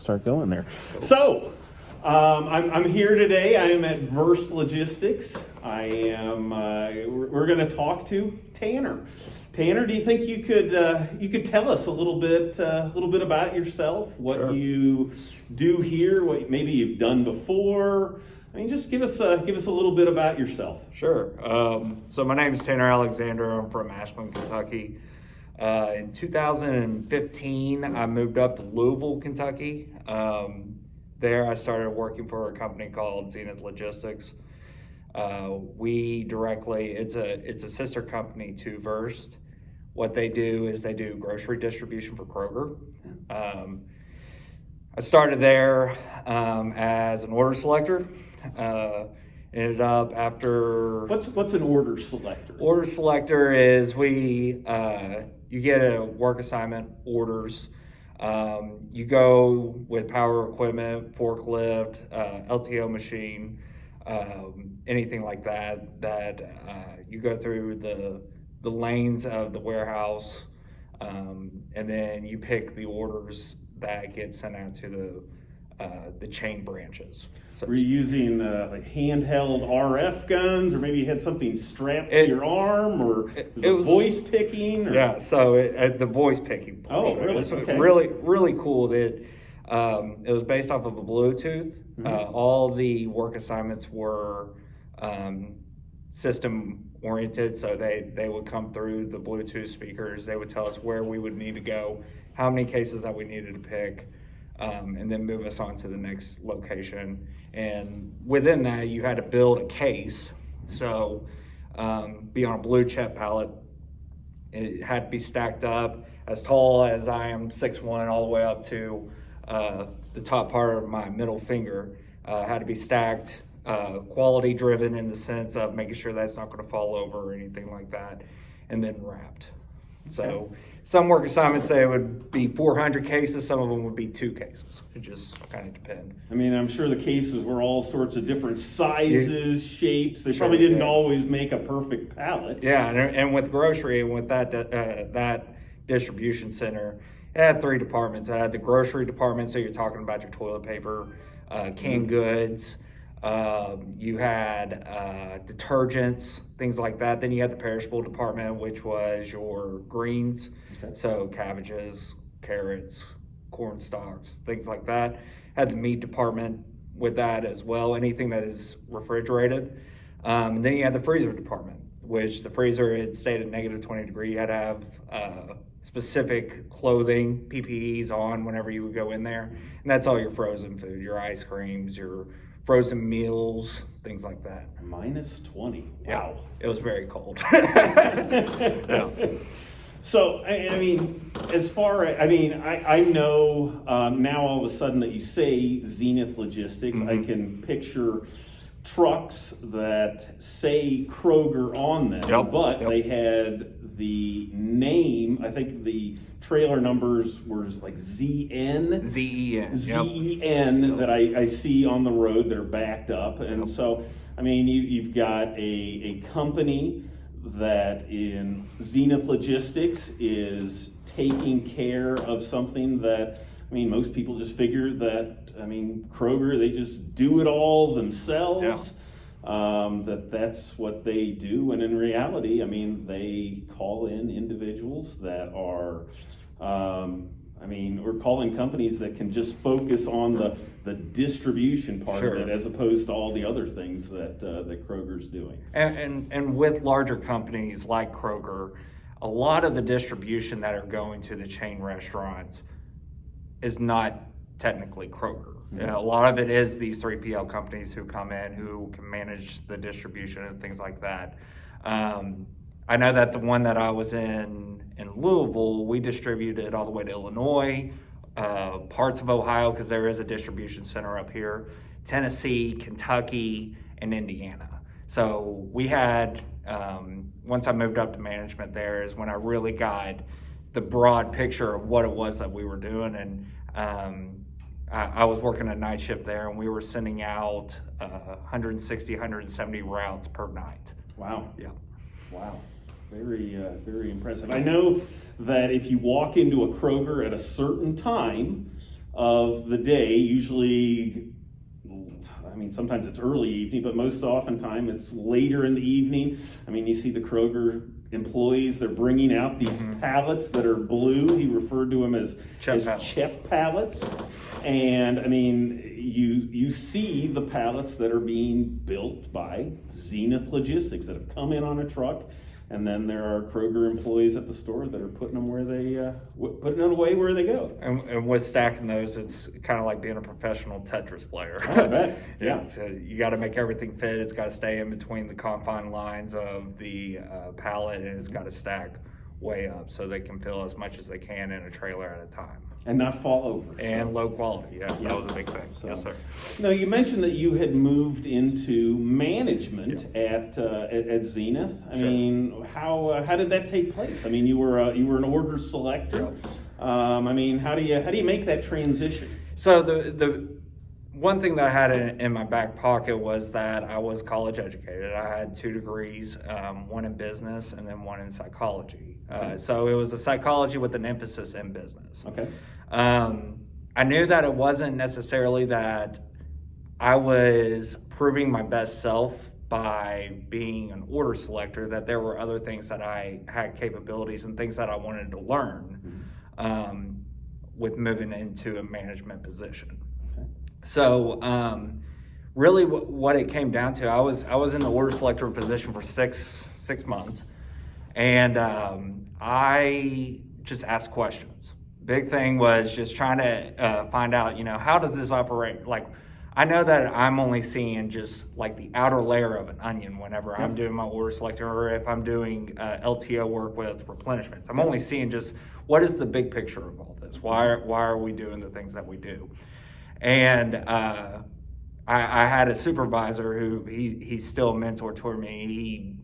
Start going there. So, I'm here today. I am at Verst Logistics. I am. We're going to talk to Tanner. Tanner, do you think you could tell us a little bit about yourself, what Sure. you do here, what maybe you've done before? I mean, just give us a little bit about yourself. Sure. So my name is Tanner Alexander. I'm from Ashland, Kentucky. In 2015, I moved up to Louisville, Kentucky. There I started working for a company called Zenith Logistics. It's a sister company to Verst. What they do is they do grocery distribution for Kroger. I started there as an order selector. Ended up after... What's an order selector? Order selector is you get a work assignment, orders. You go with power equipment, forklift, LTO machine, anything like that you go through the lanes of the warehouse, and then you pick the orders that get sent out to the chain branches. So were you using like handheld RF guns, or maybe you had something strapped to your arm, or was it voice picking? Or? Yeah, so the voice picking portion. Oh, really? It's okay. really cool. It was based off of a Bluetooth. Mm-hmm. All the work assignments were system oriented, so they would come through the Bluetooth speakers. They would tell us where we would need to go, how many cases that we needed to pick, and then move us on to the next location. And within that, you had to build a case. So be on a blue chip pallet. It had to be stacked up as tall as I am, 6'1", all the way up to the top part of my middle finger. Had to be stacked, quality driven in the sense of making sure that's not going to fall over or anything like that, and then wrapped. So some work assignments, they would be 400 cases, some of them would be 2 cases. It just kind of depends. I mean, I'm sure the cases were all sorts of different sizes, shapes. They probably didn't always make a perfect pallet. Yeah, and with grocery, and with that distribution center, it had 3 departments. It had the grocery department, so you're talking about your toilet paper, canned goods. You had detergents, things like that. Then you had the perishable department, which was your greens, so cabbages, carrots, corn stalks, things like that. Had the meat department with that as well, anything that is refrigerated. And then you had the freezer department, which the freezer, it stayed at negative 20 degrees. You had to have specific clothing, PPEs on whenever you would go in there. And that's all your frozen food, your ice creams, your frozen meals, things like that. Minus 20. Yeah, wow. It was very cold. Yeah. So, I mean, as far as, I know now all of a sudden that you say Zenith Logistics, mm-hmm. I can picture trucks that say Kroger on them, but they had the name, I think the trailer numbers were like ZEN that I see on the road that are backed up. And so, I mean, you've got a company that in Zenith Logistics is taking care of something that, I mean, most people just figure that, I mean, Kroger, they just do it all themselves. That's what they do. And in reality, I mean, they call in individuals that are, we're calling companies that can just focus on the distribution part of it, as opposed to all the other things that Kroger's doing. And with larger companies like Kroger, a lot of the distribution that are going to the chain restaurants is not technically Kroger. Mm-hmm. A lot of it is these 3PL companies who come in, who can manage the distribution and things like that. I know that the one that I was in Louisville, we distributed all the way to Illinois, parts of Ohio, because there is a distribution center up here, Tennessee, Kentucky, and Indiana. So we had, once I moved up to management there, is when I really got the broad picture of what it was that we were doing. And I was working a night shift there, and we were sending out 160, 170 routes per night. Wow. Yeah. Wow. Very impressive. I know that if you walk into a Kroger at a certain time, of the day, usually, I mean, sometimes it's early evening, but most oftentimes it's later in the evening. I mean, you see the Kroger employees, they're bringing out these pallets that are blue. He referred to them as check pallets. And I mean, you see the pallets that are being built by Zenith Logistics that have come in on a truck. And then there are Kroger employees at the store that are putting them where they putting them away where they go. And with stacking those, it's kind of like being a professional Tetris player. I bet. Yeah. So you got to make everything fit. It's got to stay in between the confine lines of the pallet, and it's got to stack way up so they can fill as much as they can in a trailer at a time. And not fall over. And low quality, that was a big thing. So, yes, sir. Now, you mentioned that you had moved into management at Zenith. I mean, how did that take place? I mean, you were an order selector. I mean, how do you make that transition? So the one thing that I had in my back pocket was that I was college educated. I had 2 degrees, one in business and then one in psychology. So it was a psychology with an emphasis in business. Okay. I knew that it wasn't necessarily that I was proving my best self by being an order selector, that there were other things that I had capabilities and things that I wanted to learn with moving into a management position. Okay. So really what it came down to, I was in the order selector position for six months, and I just asked questions. Big thing was just trying to find out, how does this operate? Like, I know that I'm only seeing just like the outer layer of an onion whenever I'm doing my order selector, or if I'm doing LTO work with replenishments. I'm only seeing just what is the big picture of all this? Why are we doing the things that we do? And I had a supervisor who he's still a mentor toward me.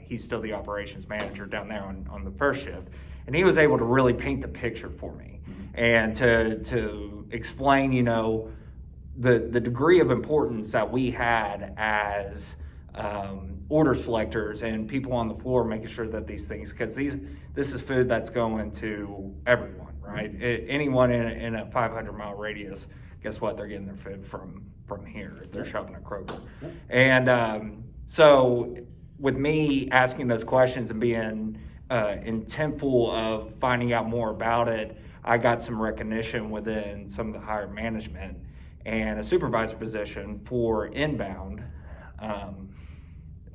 He's still the operations manager down there on the first shift. And he was able to really paint the picture for me and to explain, the degree of importance that we had as order selectors and people on the floor, making sure that these things, because this is food that's going to everyone, right? Anyone in a 500-mile radius, guess what? They're getting their food from here if they're shopping at Kroger. And so with me asking those questions and being intentful of finding out more about it, I got some recognition within some of the higher management, and a supervisor position for inbound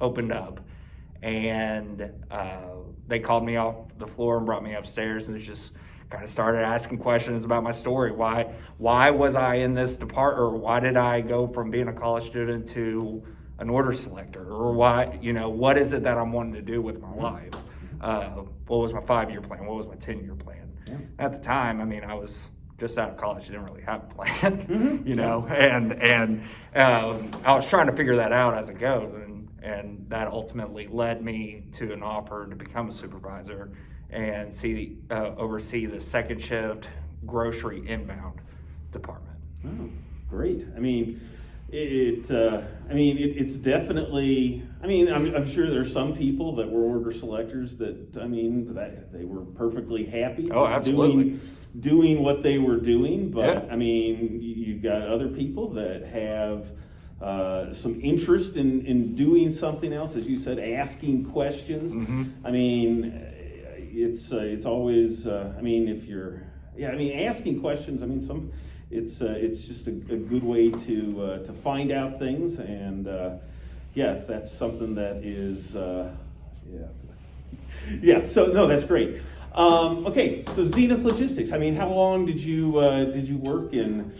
opened up, and they called me off the floor and brought me upstairs and just kind of started asking questions about my story. Why was I in this department, or why did I go from being a college student to an order selector, or why, what is it that I'm wanting to do with my life? What was my 5-year plan? What was my 10-year plan? Yeah. At the time, I was just out of college. I didn't really have a plan, and I was trying to figure that out as it goes, and that ultimately led me to an offer to become a supervisor and oversee the second shift grocery inbound department. Oh, great. It's definitely, I'm sure there's some people that were order selectors that they were perfectly happy absolutely doing what they were doing, but you've got other people that have some interest in doing something else, as you said, asking questions. It's always, asking questions, it's just a good way to find out things, and if that's something that is, so no, that's great. Okay, so Zenith Logistics, how long did you work in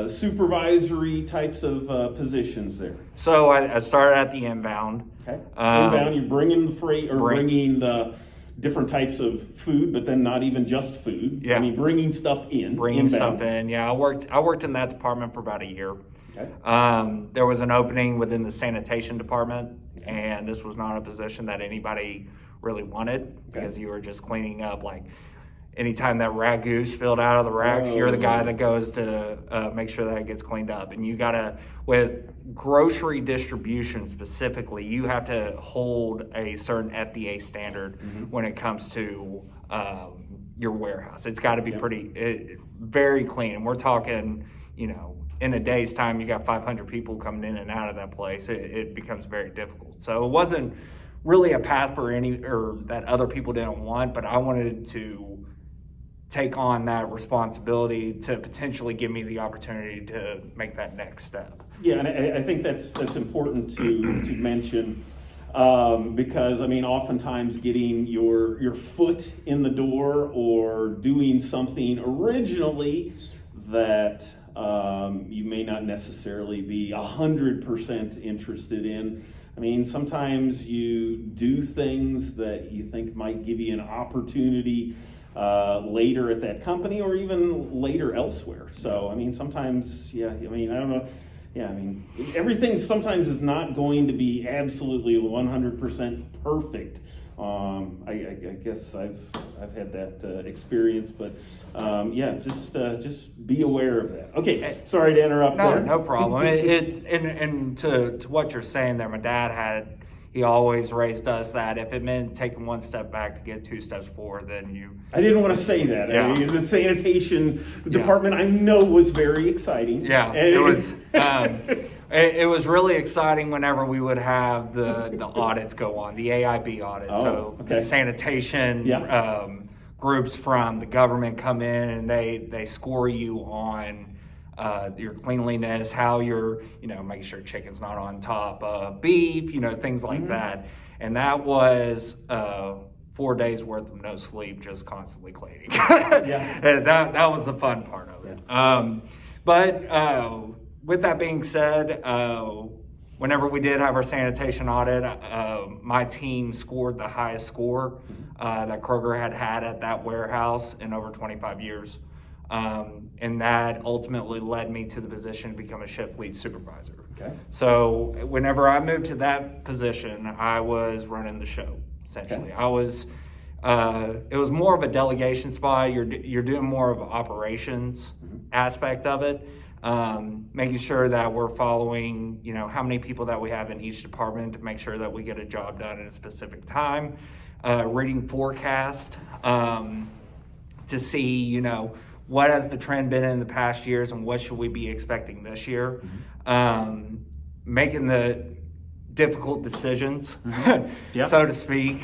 supervisory types of positions there? So I started at the inbound. Okay. Inbound, you're bringing the freight, or bringing the different types of food, but then not even just food. Yeah. Bringing stuff in. Yeah, I worked in that department for about a year. Okay. There was an opening within the sanitation department, and this was not a position that anybody really wanted, because you were just cleaning up, like, anytime that ragu spilled out of the racks, you're the guy that goes to make sure that it gets cleaned up. And you gotta, with grocery distribution specifically, you have to hold a certain FDA standard when it comes to your warehouse. It's got to be very clean. And we're talking, in a day's time, you got 500 people coming in and out of that place. It becomes very difficult. So it wasn't really a path for that other people didn't want, but I wanted to take on that responsibility to potentially give me the opportunity to make that next step. Yeah, and I think that's important to mention, because oftentimes getting your foot in the door or doing something originally that you may not necessarily be 100% interested in. Sometimes you do things that you think might give you an opportunity later at that company or even later elsewhere. So, sometimes, I don't know. Yeah, everything sometimes is not going to be absolutely 100% perfect. I guess I've had that experience, but just be aware of that. Okay, sorry to interrupt there. No problem. And to what you're saying there, my dad he always raised us that if it meant taking one step back to get two steps forward, then I didn't want to say that. Yeah. The sanitation department I know was very exciting. Yeah, it was. It was really exciting whenever we would have the audits go on, the AIB audit. The sanitation groups from the government come in and they score you on your cleanliness, how you're, making sure chicken's not on top of beef, things like that. And that was 4 days worth of no sleep, just constantly cleaning. And that was the fun part of it. But with that being said, whenever we did have our sanitation audit, my team scored the highest score that Kroger had at that warehouse in over 25 years. And that ultimately led me to the position to become a shift lead supervisor. Okay. So whenever I moved to that position, I was running the show, essentially. Okay. It was more of a delegation spot. You're doing more of an operations aspect of it. Making sure that we're following, how many people that we have in each department to make sure that we get a job done in a specific time. Reading forecast to see, what has the trend been in the past years and what should we be expecting this year. Making the difficult decisions, so to speak,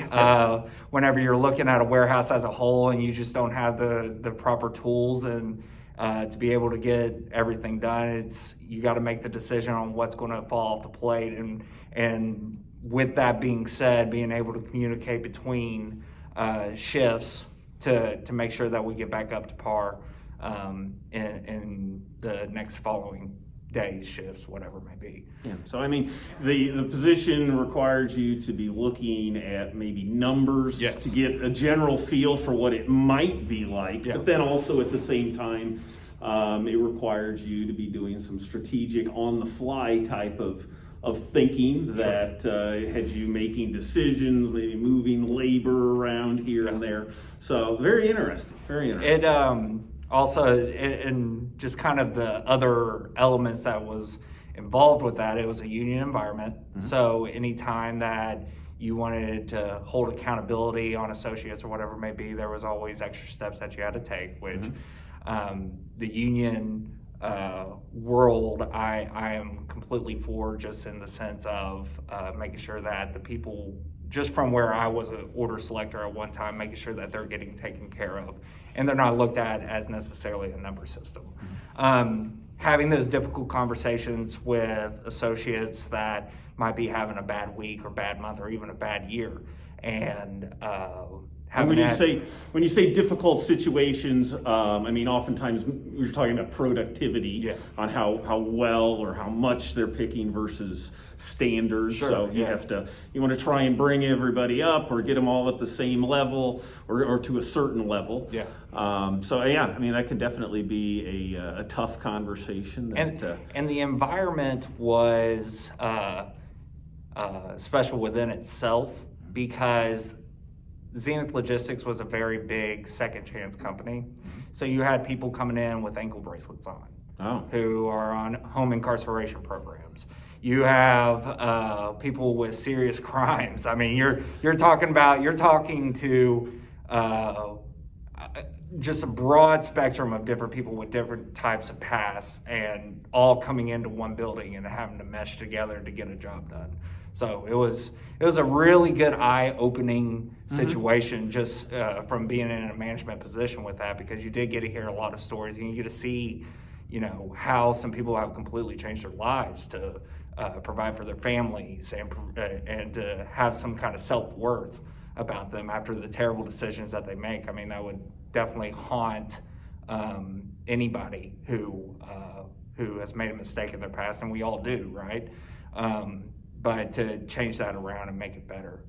whenever you're looking at a warehouse as a whole and you just don't have the proper tools and to be able to get everything done, you got to make the decision on what's going to fall off the plate. And with that being said, being able to communicate between shifts to make sure that we get back up to par in the next following days, shifts, whatever it may be. Yeah. So the position requires you to be looking at maybe numbers to get a general feel for what it might be like, but then also at the same time, it requires you to be doing some strategic on-the-fly type of thinking that has you making decisions, maybe moving labor around here and there. So very interesting. Very interesting. It also, and just kind of the other elements that was involved with that, it was a union environment. So anytime that you wanted to hold accountability on associates or whatever it may be, there was always extra steps that you had to take, which the union world, I am completely for, just in the sense of making sure that the people, just from where I was an order selector at one time, making sure that they're getting taken care of and they're not looked at as necessarily a number system. Having those difficult conversations with associates that might be having a bad week or bad month or even a bad year, and when you say difficult situations, oftentimes you're talking about productivity on how well or how much they're picking versus standards. So you want to try and bring everybody up or get them all at the same level or to a certain level. That can definitely be a tough conversation. And the environment was special within itself, because Zenith Logistics was a very big second chance company. So you had people coming in with ankle bracelets on who are on home incarceration programs. You have people with serious crimes. You're talking to just a broad spectrum of different people with different types of pasts, and all coming into one building and having to mesh together to get a job done. So it was a really good eye-opening situation, just from being in a management position with that, because you did get to hear a lot of stories, and you get to see, how some people have completely changed their lives to provide for their families and to have some kind of self-worth about them after the terrible decisions that they make. I mean, that would definitely haunt anybody who has made a mistake in their past, and we all do, right? But to change that around and make it better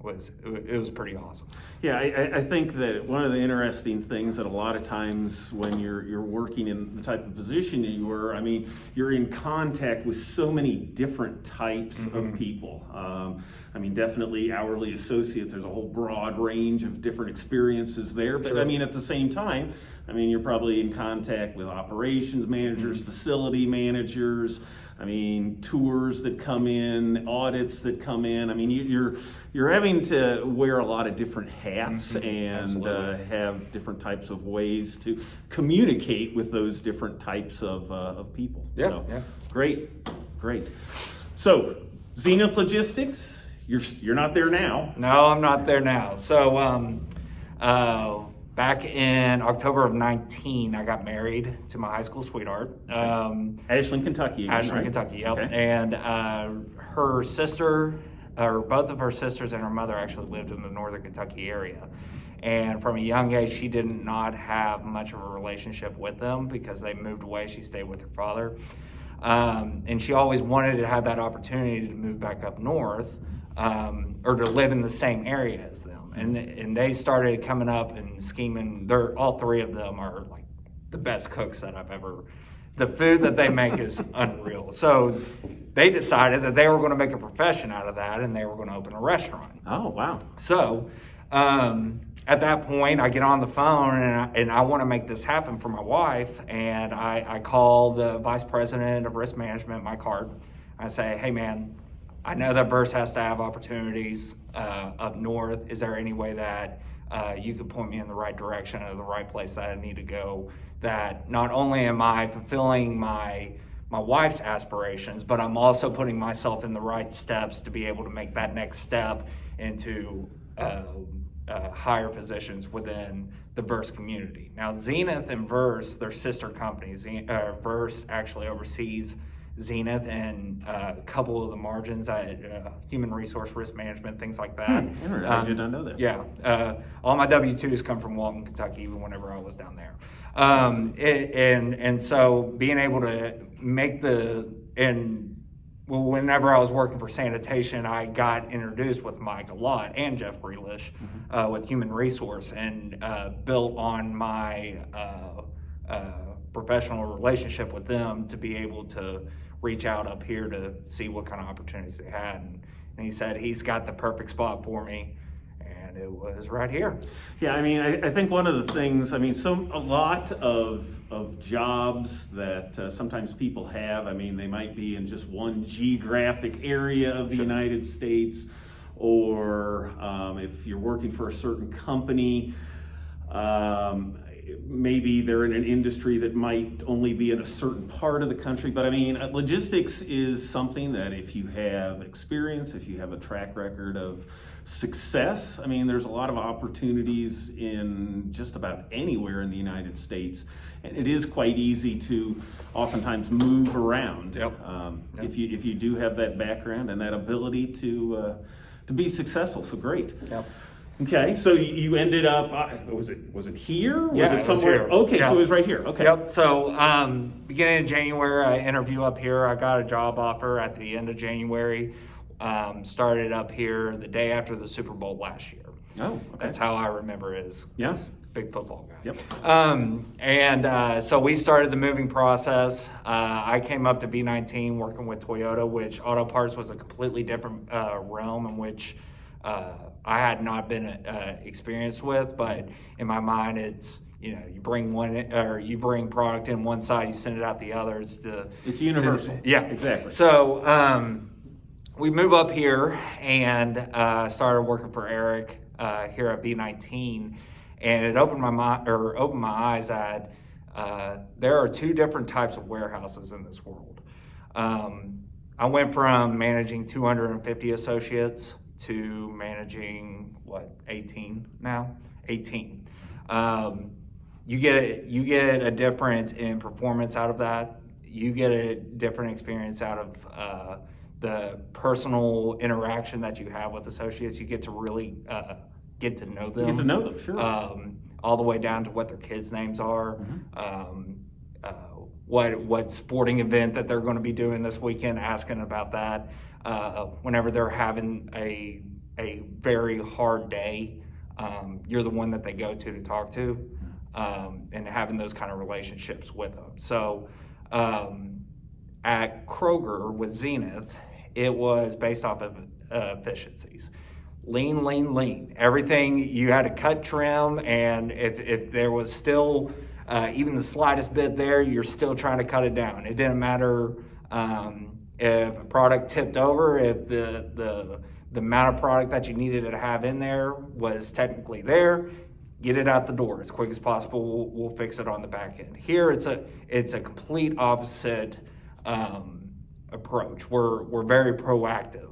was pretty awesome. Yeah, I think that one of the interesting things that a lot of times when you're working in the type of position that you were, I mean, you're in contact with so many different types of people. I mean, definitely hourly associates, there's a whole broad range of different experiences there. But I mean, at the same time, I mean, you're probably in contact with operations managers, facility managers, I mean, tours that come in, audits that come in. I mean, you're having to wear a lot of different hats and have different types of ways to communicate with those different types of people. Yeah, So, yeah. Great. So, Zenith Logistics, you're not there now. No, I'm not there now. So, back in October of 19, I got married to my high school sweetheart. Ashland, Kentucky. Again, Ashland, right? Kentucky, yep. Okay. And her sister, or both of her sisters and her mother actually lived in the northern Kentucky area. And from a young age, she did not have much of a relationship with them because they moved away. She stayed with her father. And she always wanted to have that opportunity to move back up north, or to live in the same area as them. And they started coming up and scheming. All three of them are like the best cooks that I've ever. The food that they make is unreal. So they decided that they were going to make a profession out of that, and they were going to open a restaurant. Oh, wow. So at that point, I get on the phone and I want to make this happen for my wife. And I call the vice president of risk management, Mike Hart. I say, hey, man, I know that Verst has to have opportunities up north. Is there any way that you could point me in the right direction or the right place that I need to go? That not only am I fulfilling my wife's aspirations, but I'm also putting myself in the right steps to be able to make that next step into higher positions within the Verst community. Now, Zenith and Verst, they're sister companies. Verst actually oversees Zenith and a couple of the margins, human resource risk management, things like that. I did not know that. Yeah, all my W-2s come from Walton, Kentucky, even whenever I was down there. And so being able to make whenever I was working for sanitation, I got introduced with Mike a lot and Jeff Grealish with human resource, and built on my professional relationship with them to be able to reach out up here to see what kind of opportunities they had. And he said he's got the perfect spot for me, and it was right here. Yeah, I mean, I think one of the things, I mean, a lot of jobs that sometimes people have, I mean, they might be in just one geographic area of the United States, or if you're working for a certain company, maybe they're in an industry that might only be in a certain part of the country. But I mean, logistics is something that if you have experience, if you have a track record of success, I mean, there's a lot of opportunities in just about anywhere in the United States. And it is quite easy to oftentimes move around. Yep. If you do have that background and that ability to be successful. So great. Yep. Okay, so you ended up, was it here? Yeah, was it somewhere? here. Okay, Yeah. so it was right here. Okay. Yep. So beginning of January, I interview up here. I got a job offer at the end of January. Started up here the day after the Super Bowl last year. Oh, okay. That's how I remember it. Yeah. Big football guy. Yep. So we started the moving process. I came up to B19 working with Toyota, which auto parts was a completely different realm in which I had not been experienced with, but in my mind, it's, you bring you bring product in one side, you send it out the other. It's universal. Yeah, exactly. So we move up here and started working for Eric here at B19, And it opened my eyes that there are two different types of warehouses in this world. I went from managing 250 associates to managing 18 now? 18. You get a difference in performance out of that. You get a different experience out of the personal interaction that you have with associates. You get to really get to know them. You get to know them, sure. All the way down to what their kids' names are, what sporting event that they're going to be doing this weekend, asking about that. Whenever they're having a very hard day, you're the one that they go to talk to, and having those kind of relationships with them. So at Kroger with Zenith, it was based off of efficiencies. Lean. Everything you had to cut, trim, and if there was still even the slightest bit there, you're still trying to cut it down. It didn't matter if a product tipped over, if the amount of product that you needed to have in there was technically there, get it out the door as quick as possible. We'll fix it on the back end. Here, it's a complete opposite approach. We're very proactive.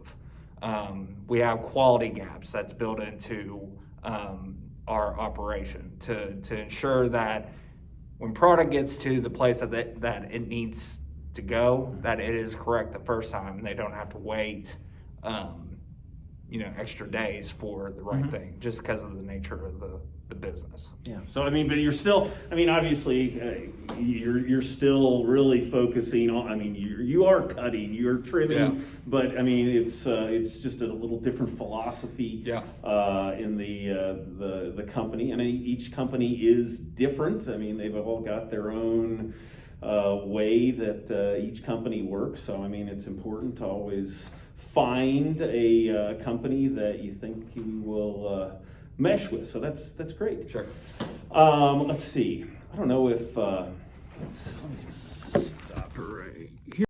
We have quality gaps that's built into our operation to ensure that when product gets to the place that it needs to go, that it is correct the first time, and they don't have to wait extra days for the right thing, just because of the nature of the business. Yeah. So but you're still, obviously, you're still really focusing on. You are cutting, you're trimming, but it's just a little different philosophy. In the company, and each company is different. They've all got their own way that each company works. So it's important to always find a company that you think you will mesh with. So that's great. Sure. Let's see. I don't know if let me just stop right here.